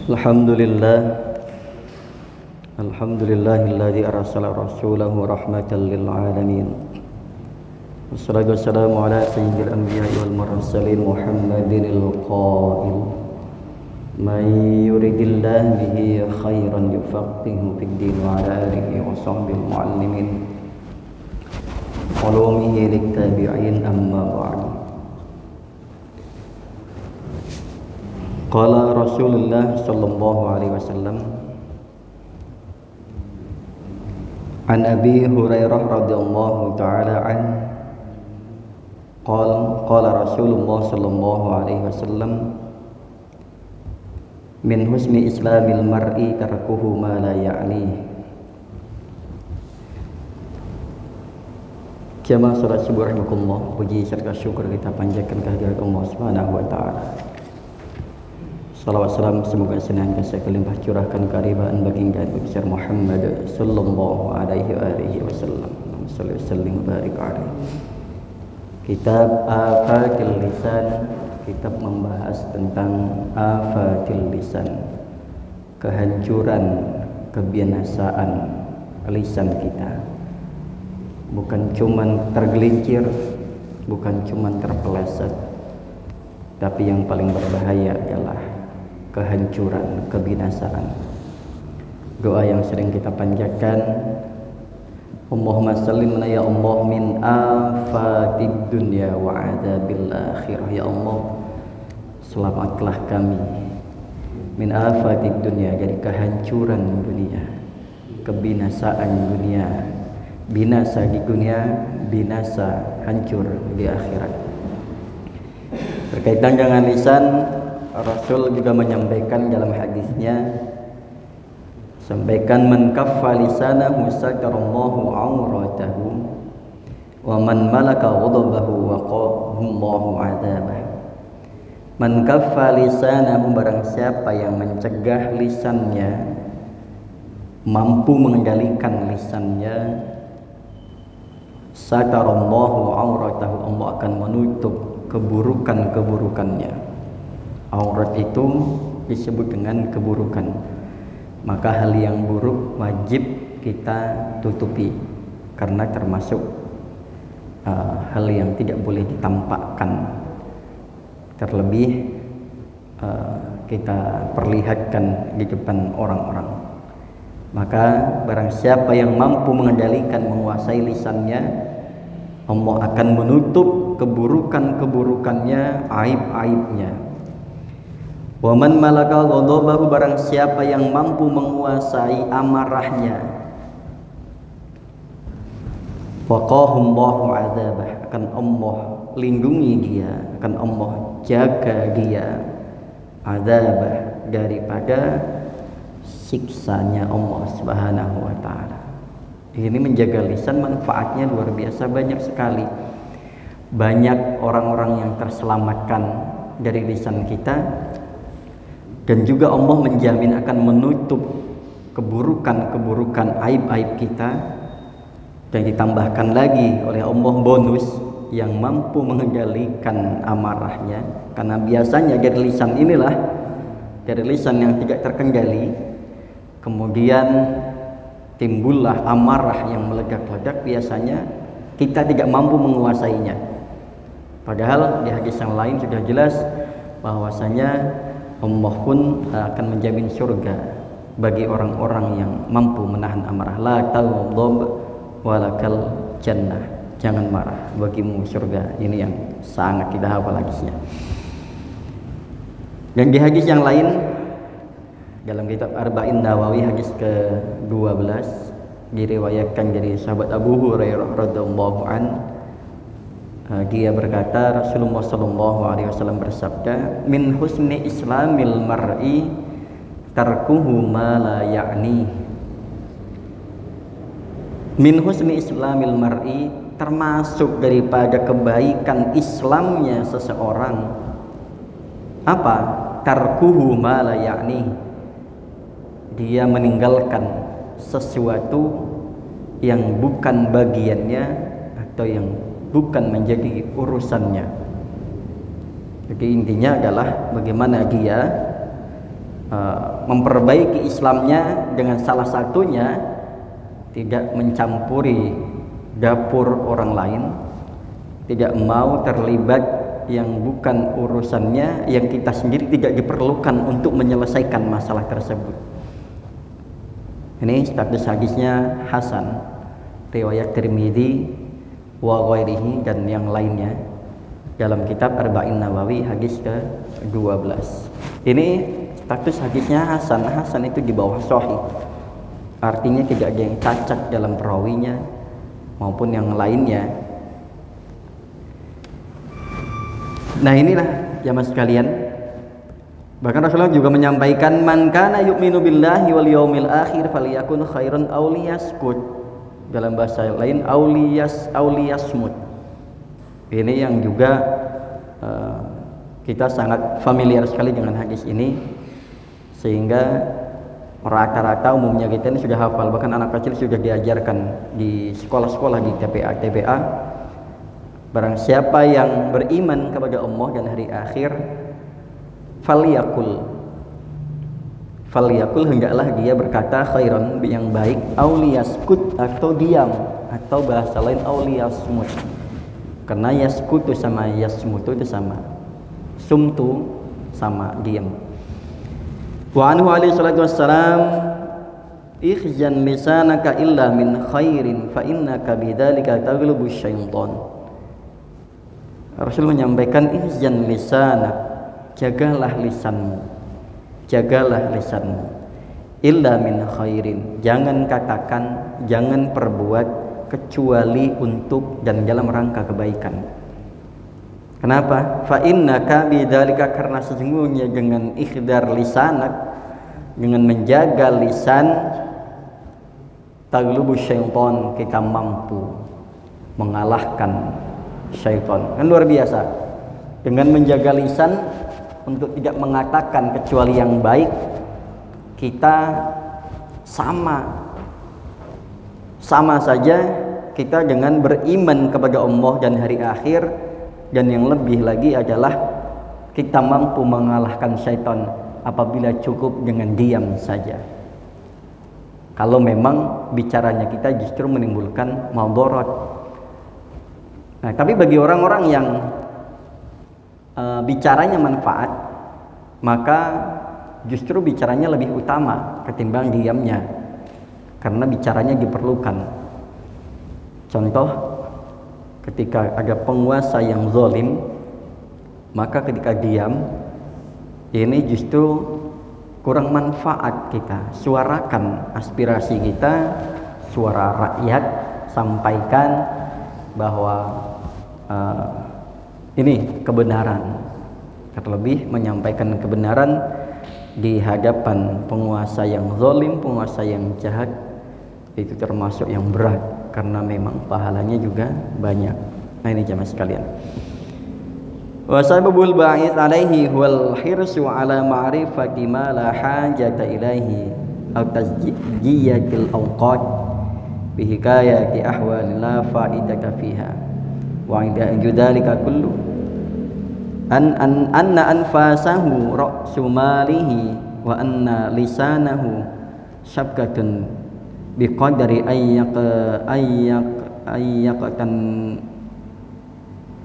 Alhamdulillah, alhamdulillahilladzi arsala rasulahu rahmatan lil alamin. Wassalatu wassalamu ala sayyidil anbiya'i wal mursalin Muhammadinil qail may yuridillahu bihi khairan yufaqihu fid din wa ala alihi wa sahbihi muallimin ulumihi lit tabi'in amma ba'du. Qala Rasulullah sallallahu alaihi wasallam an Abi Hurairah radhiyallahu taala an qala Rasulullah sallallahu alaihi wasallam min husni islamil mar'i tarkuhu ma la ya'ni. Jamaah salat subuh rahimakumullah, puji serta syukur kita panjatkan kehadirat Allah Subhanahu wa taala. Salawat salam semoga senantiasa kelimpah curahkan karibaan baginda Nabi besar Muhammad sallallahu alaihi wasallam. Sallallahu sallim barik alaihi. Kitab Afatil Lisan, kitab membahas tentang afatil lisan, kehancuran, kebinasaan lisan kita. Bukan cuman tergelincir, bukan cuman terpeleset, tapi yang paling berbahaya adalah kehancuran, kebinasaan. Doa yang sering kita panjatkan, Allahumma sallim ya Allah min afatid dunya wa adzabil akhirah. Ya Allah, selamatlah kami min afatid dunya, dari kehancuran dunia, kebinasaan dunia, binasa di dunia, binasa hancur di akhirat. Berkaitan dengan lisan, Rasul juga menyampaikan dalam hadisnya, sampaikan man kaffa lisanahu satarallahu auratahu wa man malaka ghadabahu waqahu Allahu adzabah. Man kaffa lisanahu, barang siapa yang mencegah lisannya, mampu mengendalikan lisannya, satarallahu auratahu, Allah akan menutup keburukan-keburukannya. Aurat itu disebut dengan keburukan, maka hal yang buruk wajib kita tutupi, karena termasuk hal yang tidak boleh ditampakkan, terlebih kita perlihatkan di depan orang-orang. Maka barang siapa yang mampu mengendalikan, menguasai lisannya, Allah akan menutup keburukan-keburukannya, aib-aibnya. Wa man malaka ghadabahu, barang siapa yang mampu menguasai amarahnya, waqahu Allahu adzabah, akan Allah lindungi dia, akan Allah jaga dia, adzabah, daripada siksanya Allah Subhanahu wa taala. Ini menjaga lisan manfaatnya luar biasa banyak sekali. Banyak orang-orang yang terselamatkan dari lisan kita, dan juga Allah menjamin akan menutup keburukan-keburukan, aib-aib kita. Dan ditambahkan lagi oleh Allah bonus, yang mampu mengendalikan amarahnya, karena biasanya dari lisan inilah, dari lisan yang tidak terkendali, kemudian timbullah amarah yang meledak-ledak. Biasanya kita tidak mampu menguasainya, padahal di hadis yang lain sudah jelas bahwasanya Allah pun akan menjamin surga bagi orang-orang yang mampu menahan amarah. La taghdab walakal jannah, jangan marah, bagimu surga. Ini yang sangat tidak hafal hadisnya. Dan di hadis yang lain dalam kitab Arba'in Nawawi, hadis ke-12, diriwayatkan dari sahabat Abu Hurairah radhiyallahu an, dia berkata, Rasulullah sallallahu alaihi wasallam bersabda, min husni islamil mar'i tarkuhu ma la ya'ni. Min husni islamil mar'i, termasuk daripada kebaikan Islamnya seseorang, apa? Tarkuhu ma la ya'ni, dia meninggalkan sesuatu yang bukan bagiannya atau yang bukan menjadi urusannya. Jadi intinya adalah bagaimana dia memperbaiki Islamnya dengan salah satunya tidak mencampuri dapur orang lain, tidak mau terlibat yang bukan urusannya, yang kita sendiri tidak diperlukan untuk menyelesaikan masalah tersebut. Ini status hadisnya hasan, riwayat Tirmidzi wa ghairihi dan yang lainnya dalam kitab Arba'in Nawawi hadis ke-12. Ini status hadisnya hasan. Hasan itu di bawah sahih, artinya tidak ada yang cacat dalam perawinya maupun yang lainnya. Nah, inilah jamaah sekalian, bahkan Rasulullah juga menyampaikan, man kana yu'minu billahi wal yaumil akhir falyakun khairan aw liyaskut. Dalam bahasa lain auliyasmut. Ini yang juga kita sangat familiar sekali dengan hadis ini, sehingga rata-rata umumnya kita ini sudah hafal, bahkan anak kecil sudah diajarkan di sekolah-sekolah, di TPA. Barang siapa yang beriman kepada Allah dan hari akhir, falyakul hendaklah dia berkata khairan, yang baik, auliyaskut atau diam, atau bahasa lain auliyasmut. Karena yaskutu sama yasmutu itu sama, sumtu sama diam. Wa anhu alaihi salatu wassalam, ikhjan lisanaka illa min khairin fa innaka bidzalika taghlubu syaitan. Rasul menyampaikan, ikhjan lisanak, jagalah lisanmu, illa min khairin, jangan katakan, jangan perbuat kecuali untuk dan dalam rangka kebaikan. Kenapa? Fa innaka bidzalika, karena sesungguhnya dengan ikhdar lisanak, dengan menjaga lisan, taglubu syaitan, kita mampu mengalahkan syaitan. Kan luar biasa. Dengan menjaga lisan untuk tidak mengatakan kecuali yang baik, kita sama saja kita dengan beriman kepada Allah dan hari akhir, dan yang lebih lagi adalah kita mampu mengalahkan syaitan apabila cukup dengan diam saja. Kalau memang bicaranya kita justru menimbulkan madarat. Nah, tapi bagi orang-orang yang bicaranya manfaat, maka justru bicaranya lebih utama ketimbang diamnya, karena bicaranya diperlukan. Contoh, ketika ada penguasa yang zalim, maka ketika diam, ini justru kurang manfaat kita. Suarakan aspirasi kita, suara rakyat, sampaikan bahwa ini kebenaran, terlebih menyampaikan kebenaran di hadapan penguasa yang zalim, penguasa yang jahat, itu termasuk yang berat, karena memang pahalanya juga banyak. Nah, ini jamaah sekalian, wa sababul ba'its alaihi wal hirsu ala ma'rifati ma la hajata ilaihi aw tazjiyatil awqat bi hikayati ahwal la fa'idata fiha wa inda dzalika kullu anna anfasahu ra'su malihi wa anna lisanahu syabkatun biqadri ayyaqatan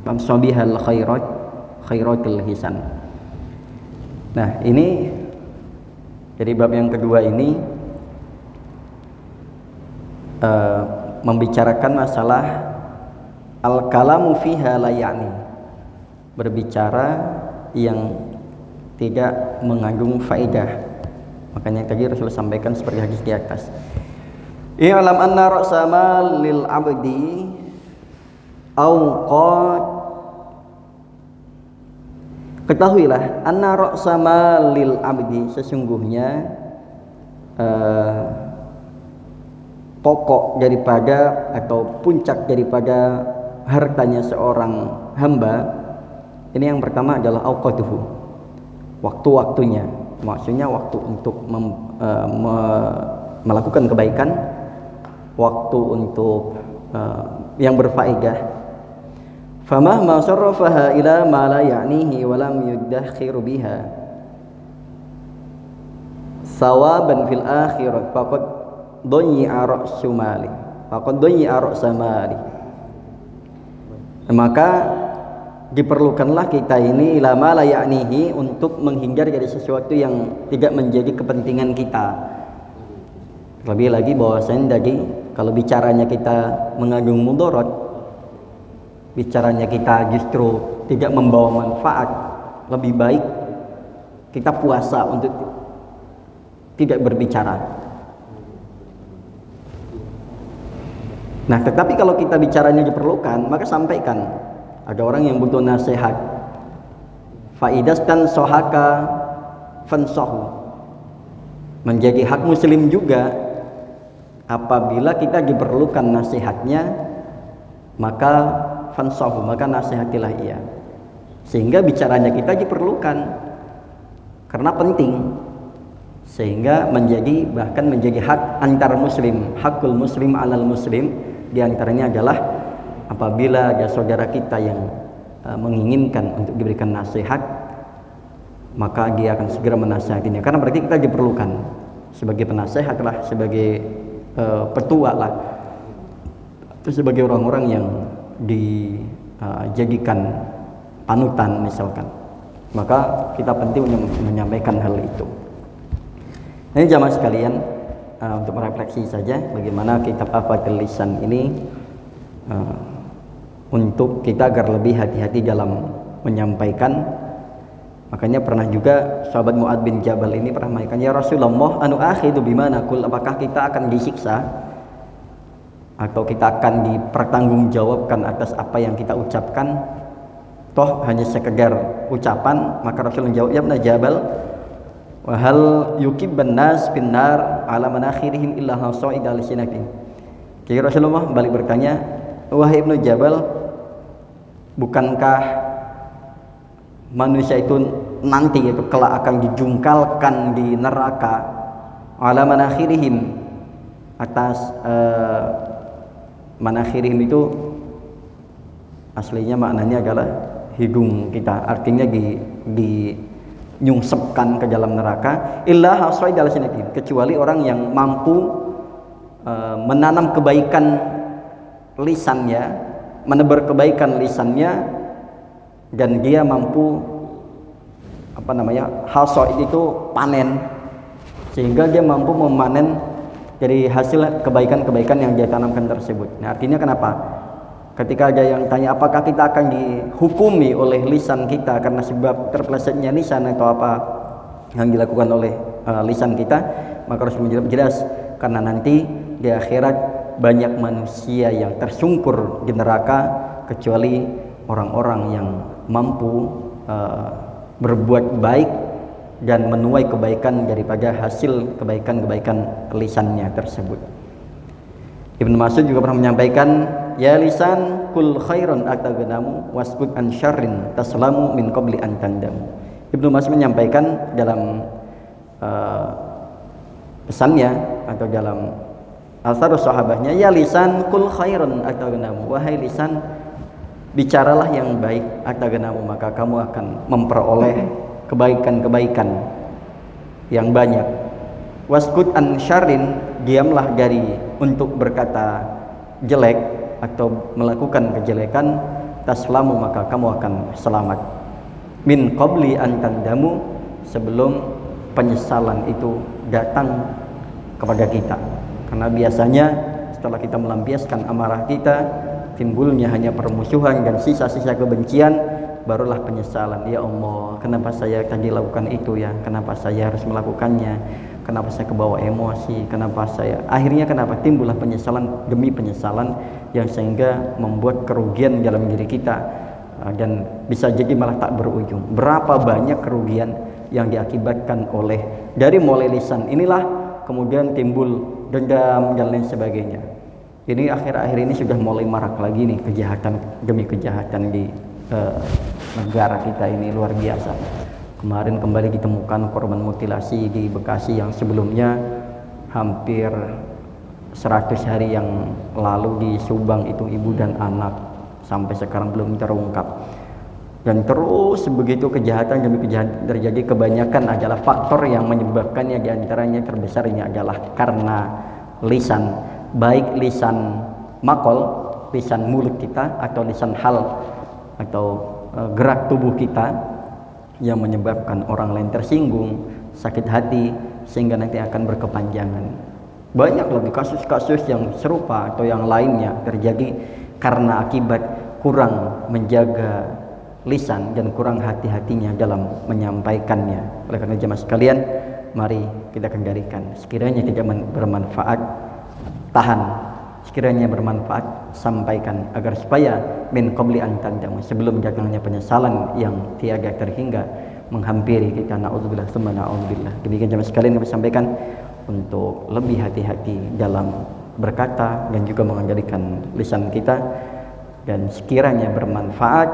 famsabihal khairatul hisan. Nah, ini jadi bab yang kedua ini membicarakan masalah al-kalamu fiha la ya'ni, berbicara yang tidak mengandung faedah. Makanya tadi Rasulullah sampaikan seperti hadis di atas. I'lam anna ra'sa malil abdi awqat, ketahuilah, anna ra'sa malil abdi, sesungguhnya pokok daripada atau puncak daripada hartanya seorang hamba, ini yang pertama adalah awqatuhu, waktu-waktunya. Maksudnya waktu untuk melakukan kebaikan, waktu untuk yang berfaedah. Famahma sarrafaha ila ma la ya'nihi wa lam yudakhir biha sawaban fil akhirat faqad doyi'a ra'su mali faqad doyi'a ra'sa mali. Maka diperlukanlah kita ini lama la ya'nihi untuk menghindar dari sesuatu yang tidak menjadi kepentingan kita. Lebih lagi bahwasanya tadi kalau bicaranya kita mengandung mudarat, bicaranya kita justru tidak membawa manfaat, lebih baik kita puasa untuk tidak berbicara. Nah, tetapi kalau kita bicaranya diperlukan, maka sampaikan. Ada orang yang butuh nasihat. Faidastan sohaka fansohu. Menjadi hak muslim juga apabila kita diperlukan nasihatnya, maka fansohu, maka nasihatilah ia. Sehingga bicaranya kita diperlukan karena penting. Sehingga bahkan menjadi hak antar muslim, hakul muslim alal muslim. Di antaranya adalah apabila ada saudara kita yang menginginkan untuk diberikan nasihat, maka dia akan segera menasihatinya, karena berarti kita diperlukan sebagai penasehat lah, sebagai petua lah, atau sebagai orang-orang yang dijadikan panutan misalkan. Maka kita penting menyampaikan hal itu. Ini jamaah sekalian, untuk merefleksi saja bagaimana kitab Afatul Lisan ini untuk kita agar lebih hati-hati dalam menyampaikan. Makanya pernah juga sahabat Mu'adz bin Jabal ini pernah mengatakan, ya Rasulullah, anu akhidu bima naqul, apakah kita akan disiksa atau kita akan dipertanggungjawabkan atas apa yang kita ucapkan, toh hanya sekedar ucapan? Maka Rasul menjawab, ya Ibn Jabal, wa hal yukibban nas binnar ala manakhirihim illa hasa'id al-sinatin. Jadi Rasulullah balik bertanya, wahai Ibnu Jabal, bukankah manusia itu nanti itu kelak akan dijungkalkan di neraka ala manakhirihim, atas manakhirihim itu aslinya maknanya adalah hidung kita, artinya nyungsepkan ke dalam neraka, illa hasai dalam sinatin, kecuali orang yang mampu menanam kebaikan lisannya, menebar kebaikan lisannya, dan dia mampu hasoi itu panen, sehingga dia mampu memanen dari hasil kebaikan-kebaikan yang dia tanamkan tersebut. Nah, artinya kenapa? Ketika ada yang tanya apakah kita akan dihukumi oleh lisan kita karena sebab terpelesetnya lisan atau apa yang dilakukan oleh lisan kita, maka harus menjawab jelas, karena nanti di akhirat banyak manusia yang tersungkur di neraka kecuali orang-orang yang mampu berbuat baik dan menuai kebaikan daripada hasil kebaikan-kebaikan lisannya tersebut. Ibnu Mas'ud juga pernah menyampaikan, ya lisan kul khairan atagnamu waskut an syarrin taslamu min qabli an tandamu. Ibnu Mas'ud menyampaikan dalam pesannya atau dalam asar sahabatnya, ya lisan kul khairan atagnamu, wahai lisan bicaralah yang baik, atagnamu, maka kamu akan memperoleh kebaikan-kebaikan yang banyak. Waskut an syarrin, diamlah dari untuk berkata jelek atau melakukan kejelekan, taslamu, maka kamu akan selamat. Min qabli an tandamu, sebelum penyesalan itu datang kepada kita. Karena biasanya setelah kita melampiaskan amarah kita, timbulnya hanya permusuhan dan sisa-sisa kebencian, barulah penyesalan. Ya Allah, kenapa saya tadi lakukan itu ya? Kenapa saya harus melakukannya? Kenapa saya kebawa emosi? Kenapa timbullah penyesalan demi penyesalan yang sehingga membuat kerugian dalam diri kita, dan bisa jadi malah tak berujung. Berapa banyak kerugian yang diakibatkan dari mulai lisan inilah, kemudian timbul dendam dan lain sebagainya. Ini akhir-akhir ini sudah mulai marak lagi nih kejahatan demi kejahatan di negara kita ini, luar biasa. Kemarin kembali ditemukan korban mutilasi di Bekasi yang sebelumnya hampir 100 hari yang lalu di Subang itu ibu dan anak, sampai sekarang belum terungkap. Dan terus begitu kejahatan demi kejahatan terjadi, kebanyakan adalah faktor yang menyebabkannya, diantaranya terbesarnya adalah karena lisan, baik lisan makol, lisan mulut kita, atau lisan hal atau gerak tubuh kita yang menyebabkan orang lain tersinggung, sakit hati, sehingga nanti akan berkepanjangan. Banyak lagi kasus-kasus yang serupa atau yang lainnya terjadi karena akibat kurang menjaga lisan dan kurang hati-hatinya dalam menyampaikannya. Oleh karena jemaah sekalian, mari kita kendalikan. Sekiranya tidak bermanfaat, tahan. Sekiranya bermanfaat, sampaikan, agar supaya min qabli an tandam, sebelum datangnya penyesalan yang tiada terhingga menghampiri kita. Na'udzubillah tsumma na'udzubillah. Demikian jemaah sekalian kami sampaikan, untuk lebih hati-hati dalam berkata dan juga mengendalikan lisan kita. Dan sekiranya bermanfaat,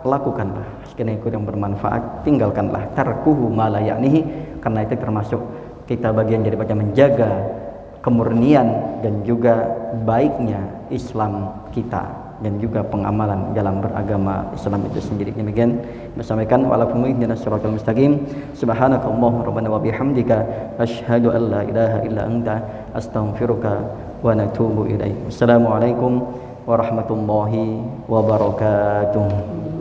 lakukanlah. Sekiranya kurang bermanfaat, tinggalkanlah. Tarkuhu ma la ya'nihi, karena itu termasuk kita bagian daripada menjaga kemurnian dan juga baiknya Islam kita dan juga pengamalan dalam beragama Islam itu sendiri. Demikian disampaikan, walakum ihdinas siratal mustaqim. Subhanakallahumma rabbana wa bihamdika asyhadu an la ilaha illa anta astaghfiruka wa natubu ilaik. Assalamualaikum warahmatullahi wabarakatuh.